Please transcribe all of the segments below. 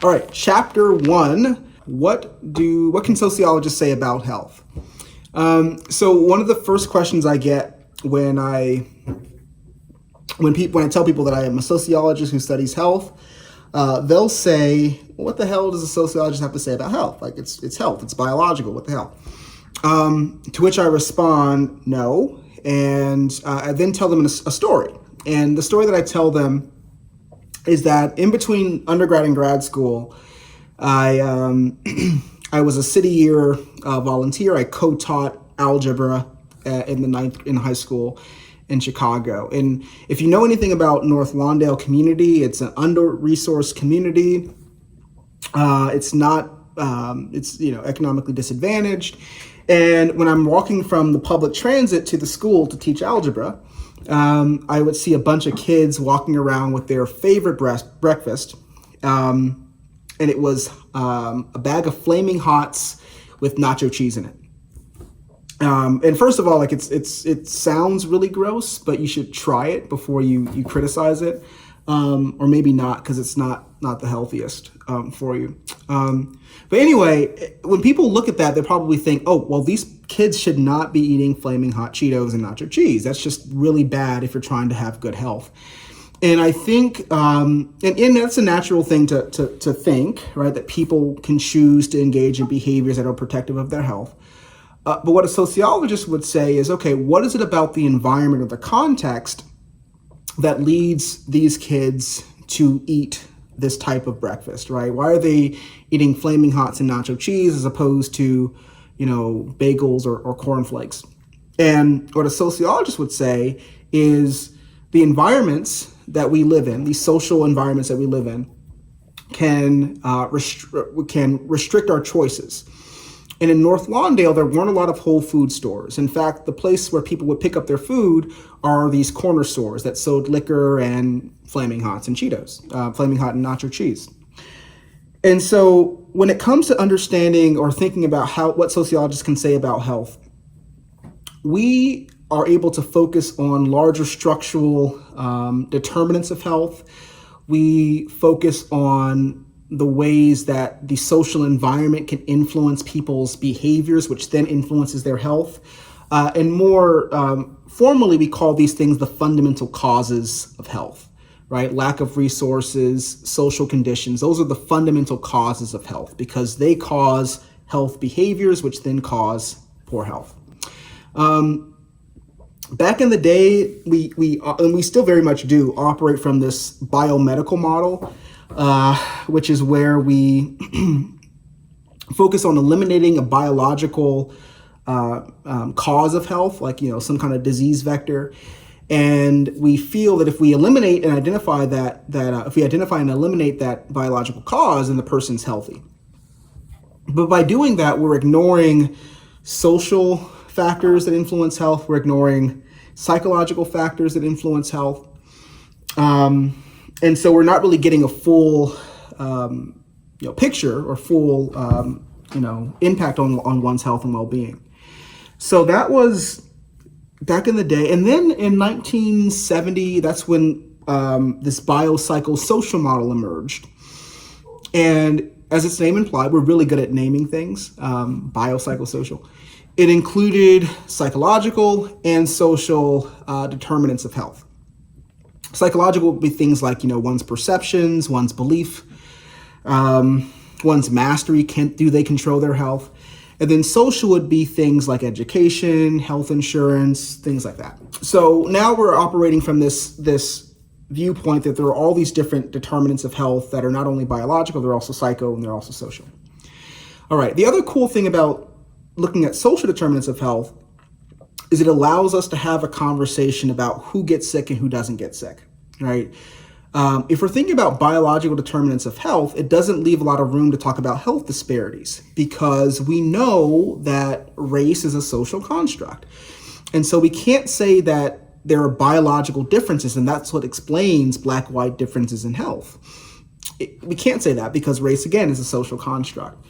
All right, chapter 1. What can sociologists say about health? So one of the first questions I get when I tell people that I am a sociologist who studies health, they'll say, "What the hell does a sociologist have to say about health? Like it's health, it's biological. What the hell?" To which I respond, "No," and I then tell them a story. And the story that I tell them is that in between undergrad and grad school, I was a city year volunteer. I co-taught algebra in high school in Chicago. And if you know anything about North Lawndale community, it's an under-resourced community. It's economically disadvantaged. And when I'm walking from the public transit to the school to teach algebra, I would see a bunch of kids walking around with their favorite breakfast. And it was a bag of Flaming Hots with nacho cheese in it. And first of all, like it sounds really gross, but you should try it before you criticize it, or maybe not, because it's not the healthiest for you. But anyway, when people look at that, they probably think, "Oh, well, these kids should not be eating Flaming Hot Cheetos and nacho cheese. That's just really bad if you're trying to have good health." And I think, and that's a natural thing to think, right? That people can choose to engage in behaviors that are protective of their health. But what a sociologist would say is, okay, what is it about the environment or the context that leads these kids to eat this type of breakfast, right? Why are they eating Flaming Hots and nacho cheese as opposed to, bagels or cornflakes? And what a sociologist would say is the environments that we live in, these social environments that we live in, can restrict our choices. And in North Lawndale, there weren't a lot of Whole Food stores. In fact, the place where people would pick up their food are these corner stores that sold liquor and Flaming Hots and Cheetos, Flaming Hot and nacho cheese. And so when it comes to understanding or thinking about what sociologists can say about health, we are able to focus on larger structural determinants of health. We focus on the ways that the social environment can influence people's behaviors, which then influences their health. And more formally, we call these things the fundamental causes of health, right? Lack of resources, social conditions. Those are the fundamental causes of health because they cause health behaviors, which then cause poor health. Back in the day, we still very much do operate from this biomedical model, which is where we focus on eliminating a biological cause of health, like some kind of disease vector, and we feel that if we eliminate and identify if we identify and eliminate that biological cause, then the person's healthy. But by doing that, we're ignoring social factors that influence health. We're ignoring psychological factors that influence health. And so we're not really getting a full, picture or full, impact on one's health and well-being. So that was back in the day. And then in 1970, that's when this biopsychosocial model emerged. And as its name implied, we're really good at naming things, biopsychosocial. It included psychological and social determinants of health. Psychological would be things like, one's perceptions, one's belief, one's mastery. Do they control their health? And then social would be things like education, health insurance, things like that. So now we're operating from this viewpoint that there are all these different determinants of health that are not only biological, they're also psycho and they're also social. All right. The other cool thing about looking at social determinants of health is it allows us to have a conversation about who gets sick and who doesn't get sick, right? If we're thinking about biological determinants of health, it doesn't leave a lot of room to talk about health disparities because we know that race is a social construct. And so we can't say that there are biological differences and that's what explains black-white differences in health. We can't say that because race, again, is a social construct.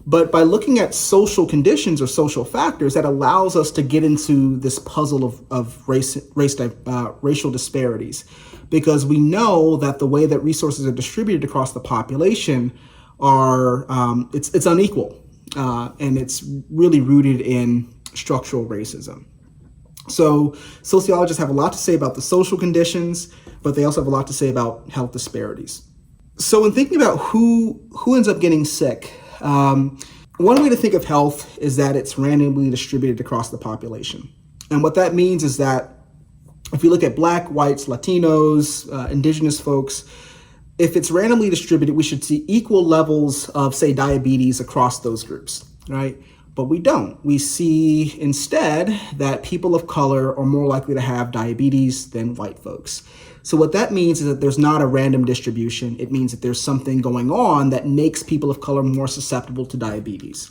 But by looking at social conditions or social factors, that allows us to get into this puzzle of racial disparities, because we know that the way that resources are distributed across the population are it's unequal, and it's really rooted in structural racism. So sociologists have a lot to say about the social conditions, but they also have a lot to say about health disparities. So in thinking about who ends up getting sick, one way to think of health is that it's randomly distributed across the population. And what that means is that if you look at Black, whites, Latinos, indigenous folks, if it's randomly distributed, we should see equal levels of, say, diabetes across those groups, right? But we don't. We see instead that people of color are more likely to have diabetes than white folks. So what that means is that there's not a random distribution. It means that there's something going on that makes people of color more susceptible to diabetes.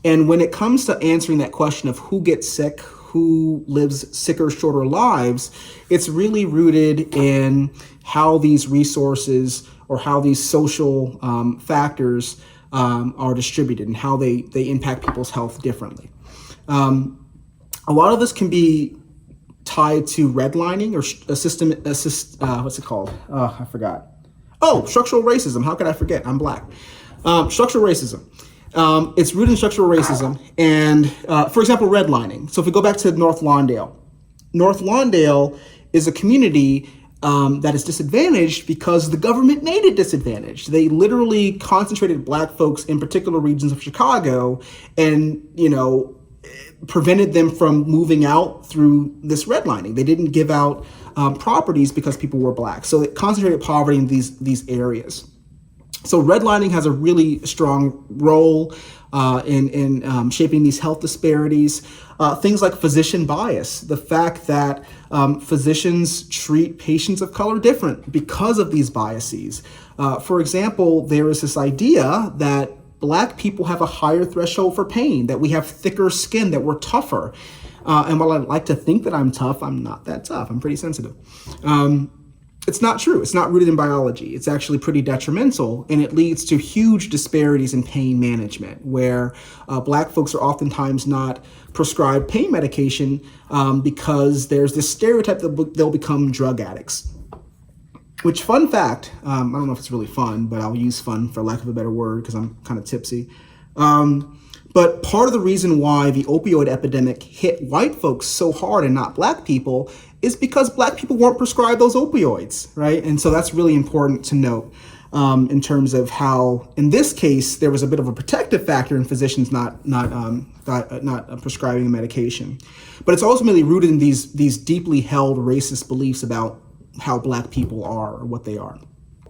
And when it comes to answering that question of who gets sick, who lives sicker, shorter lives, it's really rooted in how these resources or how these social factors are distributed and how they impact people's health differently. A lot of this can be tied to redlining or what's it called? I forgot. Oh, structural racism. How could I forget? I'm Black. Structural racism. It's rooted in structural racism and, for example, redlining. So if we go back to North Lawndale is a community that is disadvantaged because the government made it disadvantaged. They literally concentrated Black folks in particular regions of Chicago and, prevented them from moving out through this redlining. They didn't give out properties because people were Black. So it concentrated poverty in these areas. So redlining has a really strong role in shaping these health disparities. Things like physician bias, the fact that physicians treat patients of color different because of these biases. For example, there is this idea that Black people have a higher threshold for pain, that we have thicker skin, that we're tougher. And while I like to think that I'm tough, I'm not that tough. I'm pretty sensitive. It's not true. It's not rooted in biology. It's actually pretty detrimental, and it leads to huge disparities in pain management, where Black folks are oftentimes not prescribed pain medication because there's this stereotype that they'll become drug addicts. Which, fun fact, I don't know if it's really fun, but I'll use fun for lack of a better word because I'm kind of tipsy. But part of the reason why the opioid epidemic hit white folks so hard and not Black people is because Black people weren't prescribed those opioids, right? And so that's really important to note in terms of how, in this case, there was a bit of a protective factor in physicians not prescribing a medication. But it's ultimately rooted in these deeply held racist beliefs about how Black people are or what they are.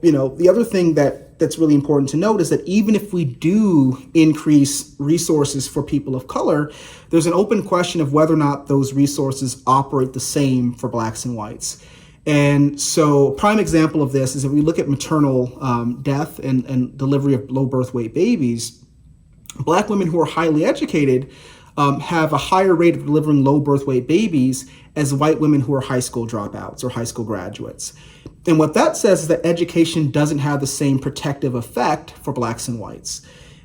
The other thing that's really important to note is that even if we do increase resources for people of color, there's an open question of whether or not those resources operate the same for Blacks and whites. And so a prime example of this is if we look at maternal death and delivery of low birth weight babies, Black women who are highly educated have a higher rate of delivering low birth weight babies as white women who are high school dropouts or high school graduates. And what that says is that education doesn't have the same protective effect for Blacks and whites.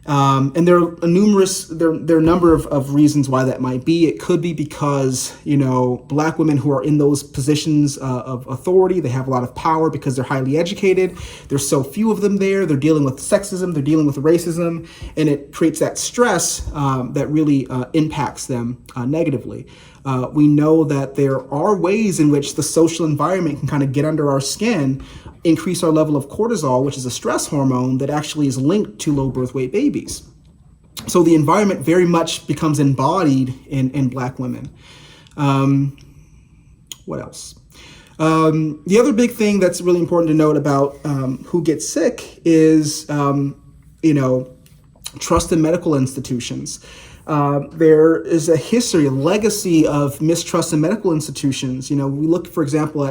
And there are a number of reasons why that might be. It could be because, Black women who are in those positions of authority, they have a lot of power because they're highly educated. There's so few of them there. They're dealing with sexism, they're dealing with racism, and it creates that stress that really impacts them negatively. We know that there are ways in which the social environment can kind of get under our skin, increase our level of cortisol, which is a stress hormone that actually is linked to low birth weight babies. So the environment very much becomes embodied in Black women. What else? The other big thing that's really important to note about who gets sick is, trust in medical institutions. There is a history, a legacy of mistrust in medical institutions. We look, for example,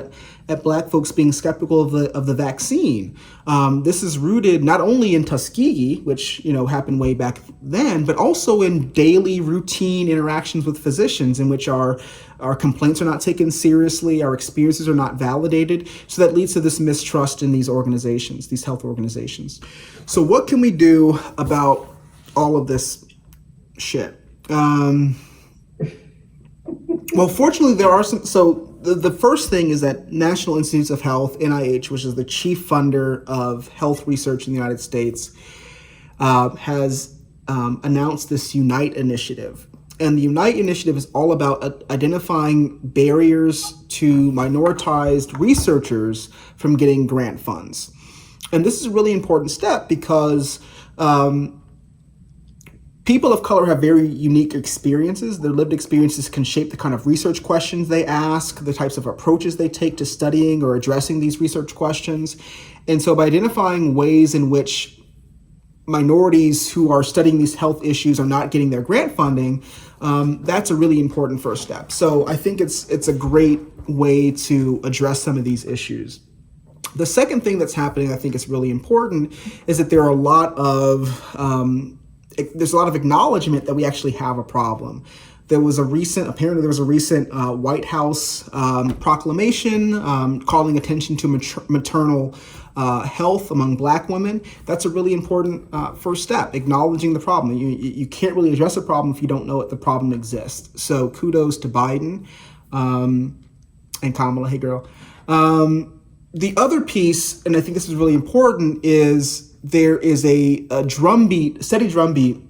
at Black folks being skeptical of the vaccine. This is rooted not only in Tuskegee, which happened way back then, but also in daily routine interactions with physicians in which our complaints are not taken seriously, our experiences are not validated. So that leads to this mistrust in these organizations, these health organizations. So what can we do about all of this shit? Well, fortunately, there are some. So the first thing is that National Institutes of Health, NIH, which is the chief funder of health research in the United States, has announced this Unite initiative. And the Unite initiative is all about identifying barriers to minoritized researchers from getting grant funds. And this is a really important step because people of color have very unique experiences. Their lived experiences can shape the kind of research questions they ask, the types of approaches they take to studying or addressing these research questions. And so by identifying ways in which minorities who are studying these health issues are not getting their grant funding, that's a really important first step. So I think it's a great way to address some of these issues. The second thing that's happening, I think is really important, is that there's a lot of acknowledgement that we actually have a problem. There was a recent White House proclamation calling attention to maternal health among Black women. That's a really important first step, acknowledging the problem. You can't really address a problem if you don't know that the problem exists. So kudos to Biden and Kamala. Hey, girl. The other piece, and I think this is really important, is there is a steady drumbeat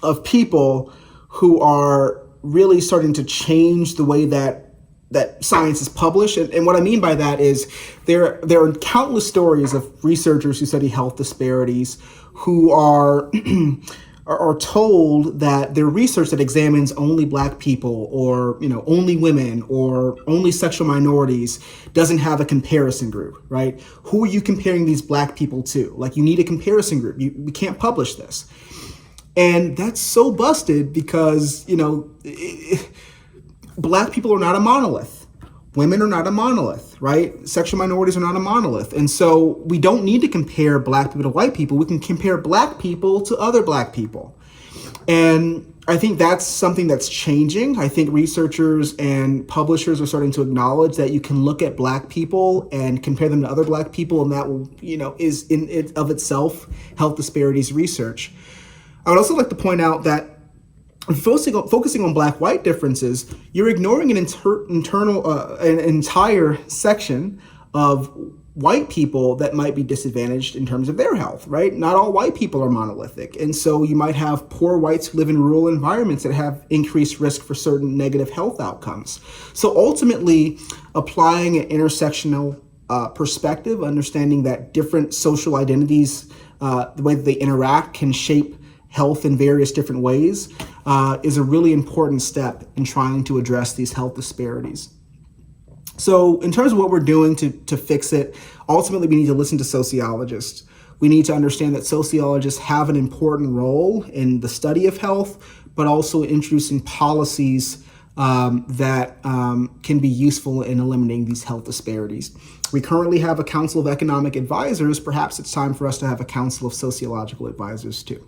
of people who are really starting to change the way that science is published. And what I mean by that is there are countless stories of researchers who study health disparities who are told that their research that examines only Black people or only women or only sexual minorities doesn't have a comparison group, right? Who are you comparing these Black people to? Like, you need a comparison group. We can't publish this. And that's so busted because, Black people are not a monolith. Women are not a monolith, right? Sexual minorities are not a monolith. And so we don't need to compare Black people to white people. We can compare Black people to other Black people. And I think that's something that's changing. I think researchers and publishers are starting to acknowledge that you can look at Black people and compare them to other Black people, and that will, is in it of itself health disparities research. I would also like to point out that focusing on Black-white differences, you're ignoring an entire section of white people that might be disadvantaged in terms of their health, right? Not all white people are monolithic. And so you might have poor whites who live in rural environments that have increased risk for certain negative health outcomes. So ultimately, applying an intersectional perspective, understanding that different social identities, the way that they interact can shape health in various different ways, is a really important step in trying to address these health disparities. So in terms of what we're doing to fix it, ultimately we need to listen to sociologists. We need to understand that sociologists have an important role in the study of health, but also introducing policies that can be useful in eliminating these health disparities. We currently have a Council of Economic Advisors. Perhaps it's time for us to have a Council of Sociological Advisors too.